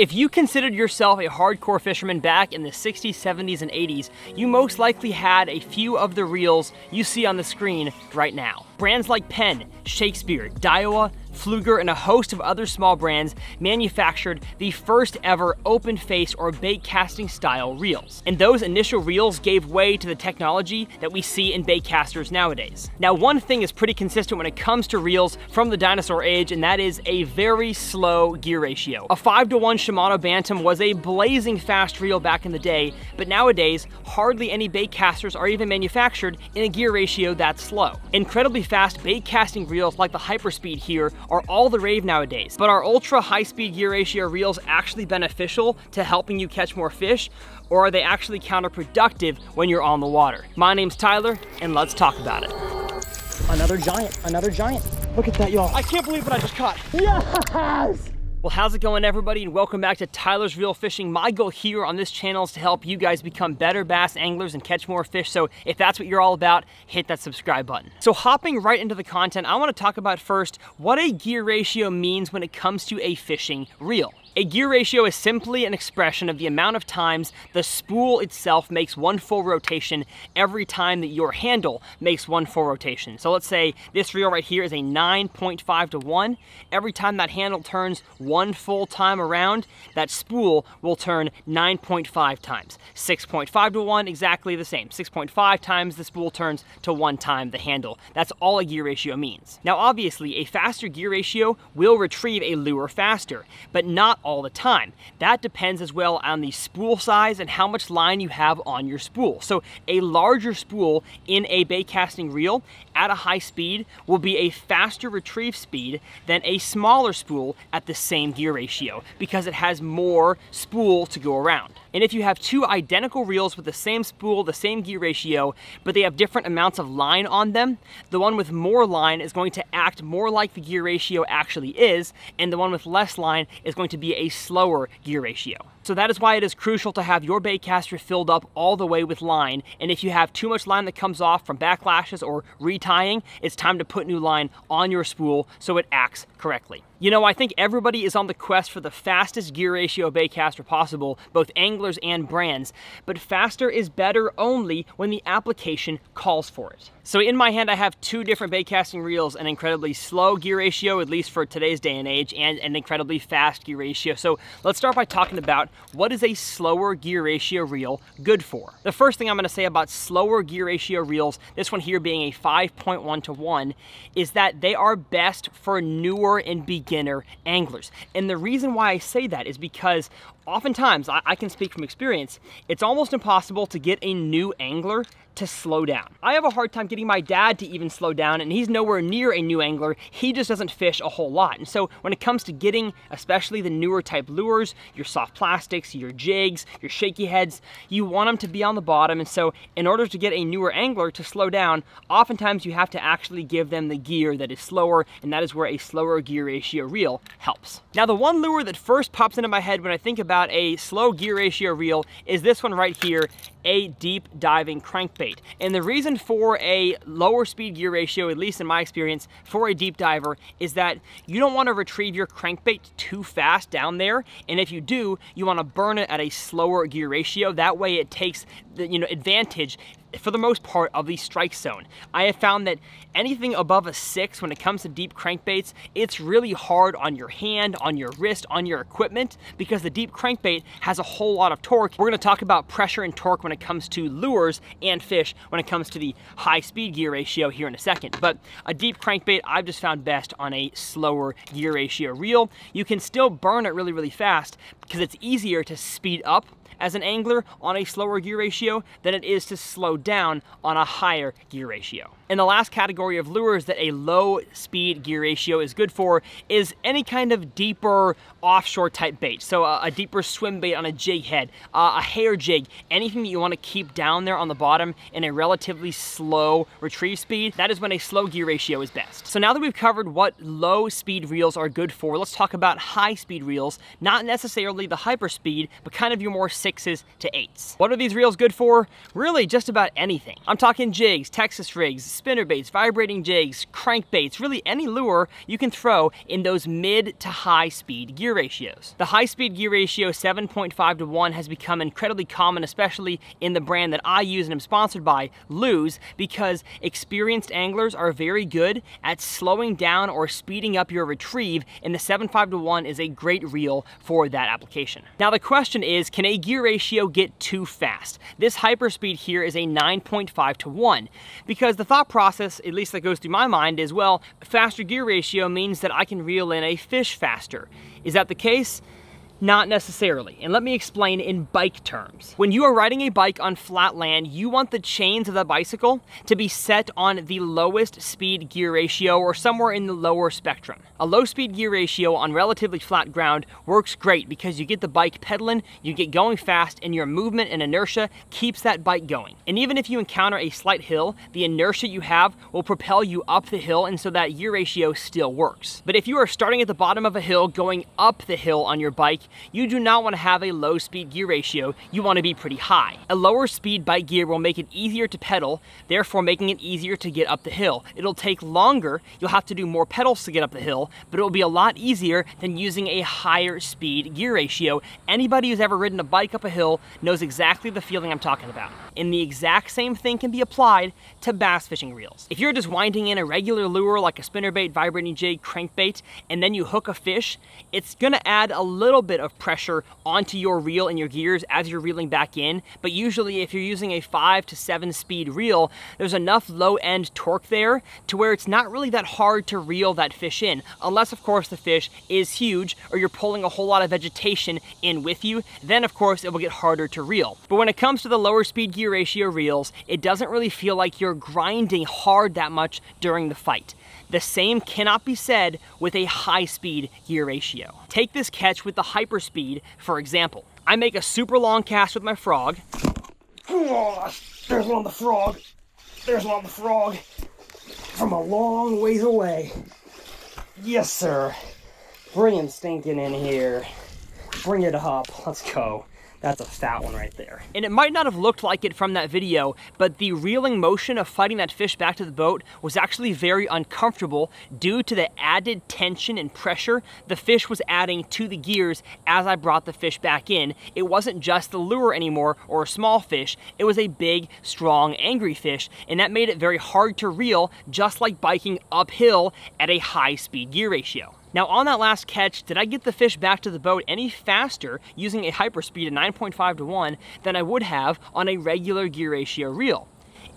If you considered yourself a hardcore fisherman back in the 60s, 70s, and 80s, you most likely had a few of the reels you see on the screen right now. Brands like Penn, Shakespeare, Daiwa, Pflueger, and a host of other small brands manufactured the first ever open face or bait casting style reels. And those initial reels gave way to the technology that we see in baitcasters nowadays. Now, one thing is pretty consistent when it comes to reels from the dinosaur age, and that is a very slow gear ratio. A 5-to-1 Shimano Bantam was a blazing fast reel back in the day, but nowadays, hardly any baitcasters are even manufactured in a gear ratio that slow. Incredibly fast bait casting reels like the Hyperspeed here are all the rave nowadays. But are ultra high speed gear ratio reels actually beneficial to helping you catch more fish, or are they actually counterproductive when you're on the water? My name's Tyler, and let's talk about it. Another giant, another giant. Look at that, y'all. I can't believe what I just caught. Yes! Well, how's it going, everybody, and welcome back to Tyler's Reel Fishing. My goal here on this channel is to help you guys become better bass anglers and catch more fish. So if that's what you're all about, hit that subscribe button. So hopping right into the content, I want to talk about first what a gear ratio means when it comes to a fishing reel. A gear ratio is simply an expression of the amount of times the spool itself makes one full rotation every time that your handle makes one full rotation. So let's say this reel right here is a 9.5 to 1. Every time that handle turns one full time around, that spool will turn 9.5 times. 6.5 to 1, exactly the same. 6.5 times the spool turns to 1 time the handle. That's all a gear ratio means. Now obviously, a faster gear ratio will retrieve a lure faster, but not all the time. That depends as well on the spool size and how much line you have on your spool. So a larger spool in a bait casting reel at a high speed will be a faster retrieve speed than a smaller spool at the same gear ratio because it has more spool to go around. And if you have two identical reels with the same spool, the same gear ratio, but they have different amounts of line on them, the one with more line is going to act more like the gear ratio actually is, and the one with less line is going to be a slower gear ratio. So that is why it is crucial to have your baitcaster filled up all the way with line, and if you have too much line that comes off from backlashes or retying, it's time to put new line on your spool so it acts correctly. You know, I think everybody is on the quest for the fastest gear ratio baitcaster possible, both anglers and brands, but faster is better only when the application calls for it. So in my hand, I have two different baitcasting reels, an incredibly slow gear ratio, at least for today's day and age, and an incredibly fast gear ratio. So let's start by talking about what is a slower gear ratio reel good for. The first thing I'm gonna say about slower gear ratio reels, this one here being a 5.1 to 1, is that they are best for newer and beginner anglers. And the reason why I say that is because oftentimes, I can speak from experience, it's almost impossible to get a new angler to slow down. I have a hard time getting my dad to even slow down, and he's nowhere near a new angler. He just doesn't fish a whole lot. And so when it comes to getting, especially the newer type lures, your soft plastics, your jigs, your shaky heads, you want them to be on the bottom. And so in order to get a newer angler to slow down, oftentimes you have to actually give them the gear that is slower, and that is where a slower gear ratio reel helps. Now, the one lure that first pops into my head when I think about a slow gear ratio reel is this one right here, a deep diving crankbait. And the reason for a lower speed gear ratio, at least in my experience, for a deep diver is that you don't want to retrieve your crankbait too fast down there. And if you do, you want to burn it at a slower gear ratio. That way it takes the advantage for the most part of the strike zone. I have found that anything above a 6 when it comes to deep crankbaits, it's really hard on your hand, on your wrist, on your equipment, because the deep crankbait has a whole lot of torque. We're gonna talk about pressure and torque when it comes to lures and fish when it comes to the high speed gear ratio here in a second. But a deep crankbait I've just found best on a slower gear ratio reel. You can still burn it really, really fast because it's easier to speed up as an angler on a slower gear ratio than it is to slow down on a higher gear ratio. And the last category of lures that a low speed gear ratio is good for is any kind of deeper offshore type bait. So a deeper swim bait on a jig head, a hair jig, anything that you want to keep down there on the bottom in a relatively slow retrieve speed, that is when a slow gear ratio is best. So now that we've covered what low speed reels are good for, let's talk about high speed reels, not necessarily the hyper speed, but kind of your more 6 6s to 8s. What are these reels good for? Really just about anything. I'm talking jigs, Texas rigs, spinnerbaits, vibrating jigs, crankbaits, really any lure you can throw in those mid to high speed gear ratios. The high speed gear ratio 7.5 to 1 has become incredibly common, especially in the brand that I use and am sponsored by, Lose, because experienced anglers are very good at slowing down or speeding up your retrieve, and the 7.5 to 1 is a great reel for that application. Now the question is, can a gear ratio get too fast? This hyperspeed here is a 9.5 to 1, because the thought process, at least that goes through my mind, is, well, faster gear ratio means that I can reel in a fish faster. Is that the case? Not necessarily, and let me explain in bike terms. When you are riding a bike on flat land, you want the chains of the bicycle to be set on the lowest speed gear ratio or somewhere in the lower spectrum. A low speed gear ratio on relatively flat ground works great because you get the bike pedaling, you get going fast, and your movement and inertia keeps that bike going. And even if you encounter a slight hill, the inertia you have will propel you up the hill, and so that gear ratio still works. But if you are starting at the bottom of a hill going up the hill on your bike, you do not want to have a low speed gear ratio, you want to be pretty high. A lower speed bike gear will make it easier to pedal, therefore making it easier to get up the hill. It'll take longer, you'll have to do more pedals to get up the hill, but it will be a lot easier than using a higher speed gear ratio. Anybody who's ever ridden a bike up a hill knows exactly the feeling I'm talking about. And the exact same thing can be applied to bass fishing reels. If you're just winding in a regular lure like a spinnerbait, vibrating jig, crankbait, and then you hook a fish, it's gonna add a little bit of pressure onto your reel and your gears as you're reeling back in, but usually if you're using a 5 to 7 speed reel, there's enough low end torque there to where it's not really that hard to reel that fish in, unless of course the fish is huge or you're pulling a whole lot of vegetation in with you, then of course it will get harder to reel. But when it comes to the lower speed gear ratio reels, it doesn't really feel like you're grinding hard that much during the fight. The same cannot be said with a high-speed gear ratio. Take this catch with the hyperspeed, for example. I make a super long cast with my frog. Oh, there's one on the frog. There's one on the frog. From a long ways away. Yes, sir. Bring him stinking in here. Bring it up. Let's go. That's a fat one right there. And it might not have looked like it from that video, but the reeling motion of fighting that fish back to the boat was actually very uncomfortable due to the added tension and pressure the fish was adding to the gears as I brought the fish back in. It wasn't just the lure anymore or a small fish, it was a big, strong, angry fish, and that made it very hard to reel, just like biking uphill at a high speed gear ratio. Now on that last catch, did I get the fish back to the boat any faster using a hyperspeed of 9.5 to 1 than I would have on a regular gear ratio reel?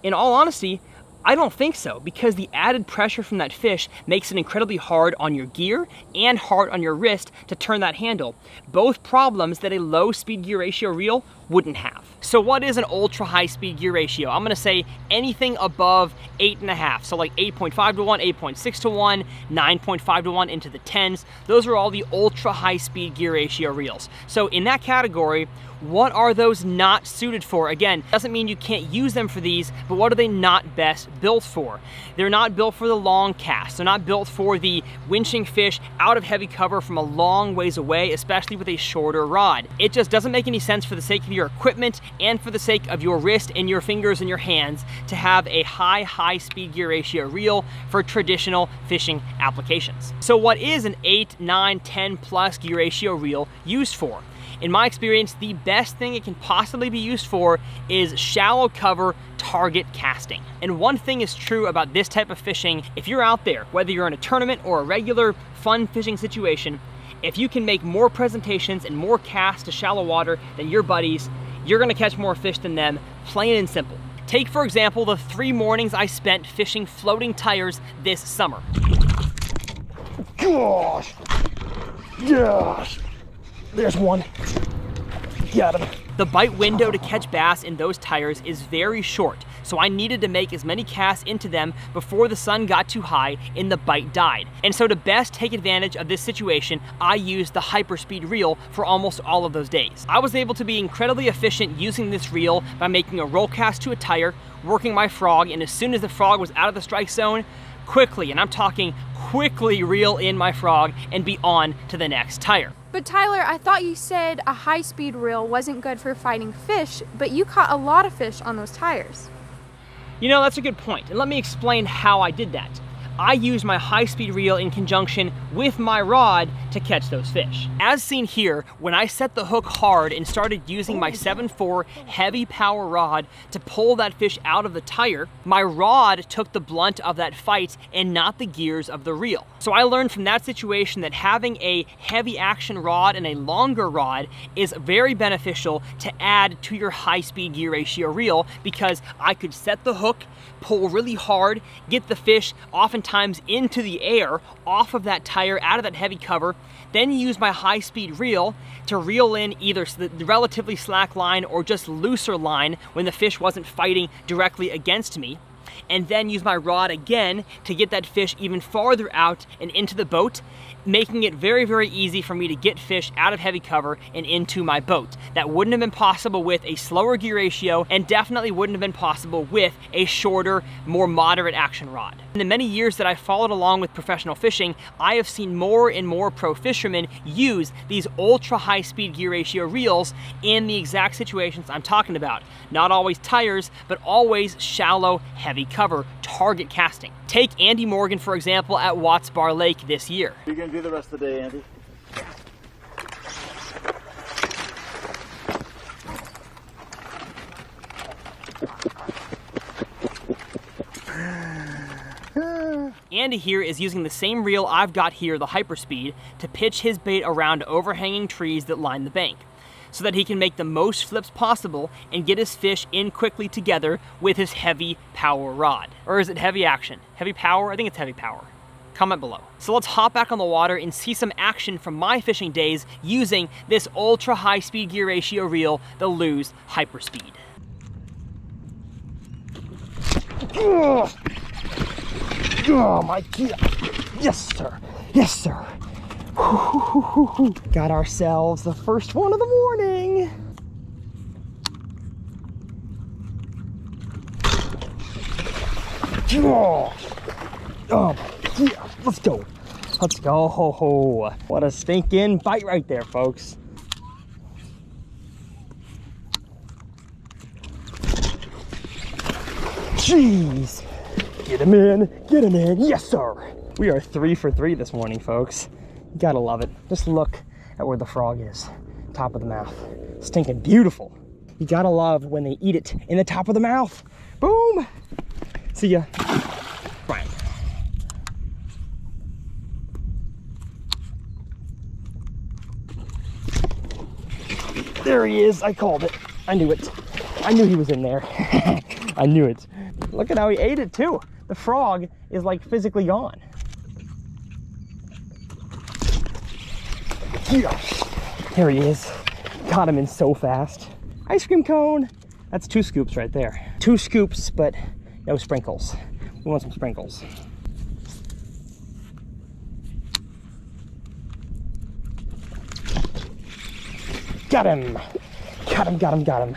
In all honesty, I don't think so, because the added pressure from that fish makes it incredibly hard on your gear and hard on your wrist to turn that handle. Both problems that a low speed gear ratio reel wouldn't have. So what is an ultra high speed gear ratio? I'm gonna say anything above 8.5. So like 8.5 to 1, 8.6 to 1, 9.5 to 1 into the 10s. Those are all the ultra high speed gear ratio reels. So in that category, what are those not suited for? Again, doesn't mean you can't use them for these, but what are they not best built for? They're not built for the long cast. They're not built for the winching fish out of heavy cover from a long ways away, especially with a shorter rod. It just doesn't make any sense for the sake of your equipment and for the sake of your wrist and your fingers and your hands to have a high speed gear ratio reel for traditional fishing applications. So what is an 8, 9, 10 plus gear ratio reel used for? In my experience, the best thing it can possibly be used for is shallow cover target casting. And one thing is true about this type of fishing: if you're out there, whether you're in a tournament or a regular fun fishing situation, if you can make more presentations and more casts to shallow water than your buddies, you're gonna catch more fish than them, plain and simple. Take, for example, the 3 mornings I spent fishing floating tires this summer. Gosh! Gosh! There's one. Got him. The bite window to catch bass in those tires is very short, so I needed to make as many casts into them before the sun got too high and the bite died. And so to best take advantage of this situation, I used the hyperspeed reel for almost all of those days. I was able to be incredibly efficient using this reel by making a roll cast to a tire, working my frog, and as soon as the frog was out of the strike zone, quickly, and I'm talking quickly, reel in my frog and be on to the next tire. But Tyler, I thought you said a high-speed reel wasn't good for fighting fish, but you caught a lot of fish on those tires. You know, that's a good point, and let me explain how I did that. I used my high-speed reel in conjunction with my rod to catch those fish. As seen here, when I set the hook hard and started using my 7.4 heavy power rod to pull that fish out of the tire, my rod took the blunt of that fight and not the gears of the reel. So I learned from that situation that having a heavy action rod and a longer rod is very beneficial to add to your high-speed gear ratio reel, because I could set the hook, pull really hard, get the fish oftentimes into the air off of that tire, out of that heavy cover, then use my high-speed reel to reel in either the relatively slack line or just looser line when the fish wasn't fighting directly against me, and then use my rod again to get that fish even farther out and into the boat, making it very, very easy for me to get fish out of heavy cover and into my boat. That wouldn't have been possible with a slower gear ratio, and definitely wouldn't have been possible with a shorter, more moderate action rod. In the many years that I followed along with professional fishing, I have seen more and more pro fishermen use these ultra high speed gear ratio reels in the exact situations I'm talking about. Not always tires, but always shallow, heavy cover, target casting. Take Andy Morgan, for example, at Watts Bar Lake this year. You're gonna do the rest of the day, Andy. Andy here is using the same reel I've got here, the Hyperspeed, to pitch his bait around overhanging trees that line the bank, so that he can make the most flips possible and get his fish in quickly together with his heavy power rod. Or is it heavy action? Heavy power? I think it's heavy power. Comment below. So let's hop back on the water and see some action from my fishing days using this ultra high speed gear ratio reel, the Lew's Hyperspeed. Oh my God. Yes, sir. Yes, sir. Got ourselves the first one of the morning. Oh, yeah. Let's go. Let's go. What a stinking bite right there, folks. Jeez. Get him in. Get him in. Yes, sir. We are 3 for 3 this morning, folks. You gotta love it. Just look at where the frog is. Top of the mouth. Stinking beautiful. You gotta love when they eat it in the top of the mouth. Boom. See ya. Brian. There he is. I called it. I knew it. I knew he was in there. I knew it. Look at how he ate it too. The frog is like physically gone. There he is. Got him in so fast. Ice cream cone. That's 2 scoops right there. 2 scoops, but no sprinkles. We want some sprinkles. Got him. Got him, got him, got him.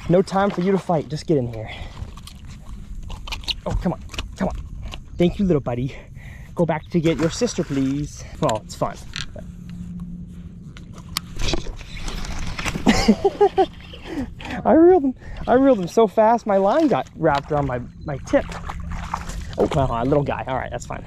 No time for you to fight. Just get in here. Oh, come on. Come on. Thank you, little buddy. Go back to get your sister, please. Well, it's fun. But... I reeled him so fast my line got wrapped around my tip. Oh, well, little guy. All right, that's fine.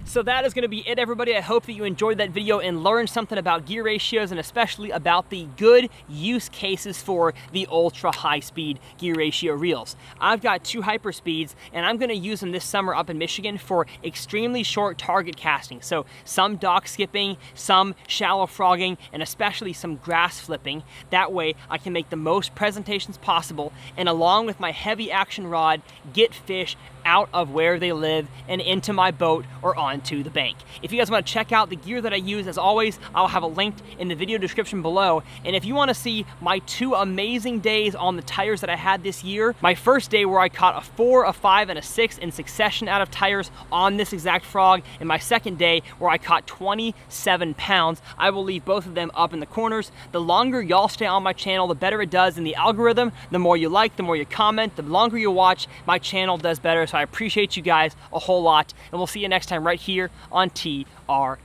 So that is going to be it, everybody. I hope that you enjoyed that video and learned something about gear ratios, and especially about the good use cases for the ultra high speed gear ratio reels. I've got 2 Hyperspeeds, and I'm going to use them this summer up in Michigan for extremely short target casting. So some dock skipping, some shallow frogging, and especially some grass flipping. That way I can make the most presentations possible, and along with my heavy action rod, get fish out of where they live and into my boat or onto the bank. If you guys want to check out the gear that I use, as always, I'll have a link in the video description below. And if you want to see my 2 amazing days on the tires that I had this year, my first day where I caught a 4, a 5, and a 6 in succession out of tires on this exact frog, and my second day where I caught 27 pounds, I will leave both of them up in the corners. The longer y'all stay on my channel, the better it does in the algorithm. The more you like, the more you comment, the longer you watch, my channel does better. So I appreciate you guys a whole lot, and we'll see you next time right here on TRF.